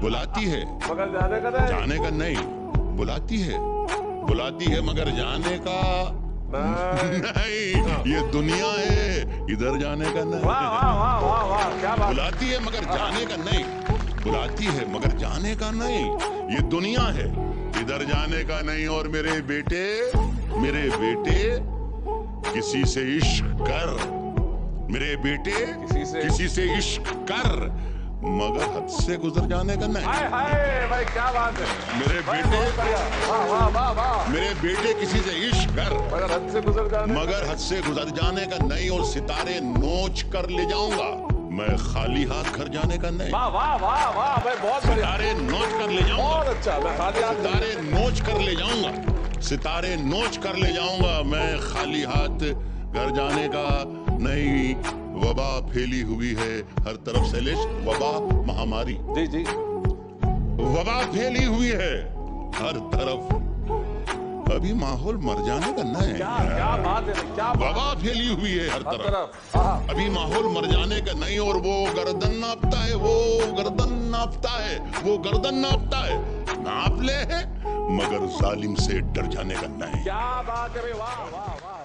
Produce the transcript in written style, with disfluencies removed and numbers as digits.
बुलाती है मगर जाने का नहीं। जाने का नहीं, बुलाती है मगर जाने का नहीं। ये दुनिया है, इधर जाने का नहीं। वाह वाह वाह वाह वाह, क्या बात। बुलाती है मगर जाने का नहीं, बुलाती है मगर जाने का नहीं। ये दुनिया है, इधर जाने का नहीं। और मेरे बेटे किसी से इश्क कर, मेरे बेटे किसी से इश्क कर, मगर हद से गुजर जाने का नहीं। हाय हाय भाई, क्या बात है मेरे भाई, बेटे बहुत बढ़िया। वाह वाह वाह वाह। मेरे बेटे किसी से इश्क कर, मगर हद से गुजर जाने। मगर हद से गुजर जाने का नहीं। और सितारे नोच कर ले जाऊंगा, मैं खाली हाथ घर जाने का नहीं। वाह वाह वाह वाह भाई, बहुत बढ़िया। सितारे नोच कर ले जाऊंगा, बहुत अच्छा। मैं खाली हाथ। सितारे नोच कर ले जाऊंगा, सितारे नोच कर ले जाऊंगा, मैं खाली हाथ घर जाने का नहीं। वबा फैली हुई है हर तरफ। शैलेश, वबा महामारी, जी जी, वबा फैली हुई है हर तरफ। अभी माहौल मर जाने का नहीं। क्या बात है, क्या बात। वबा फैली हुई है हर तरफ, हाँ। अभी माहौल मर जाने का नहीं। और वो गर्दन नापता है, वो गर्दन नापता है, वो गर्दन नापता है। नाप ले मगर जालिम से डर जाने का नहीं। क्या बात है भाई, वाह वाह वाह।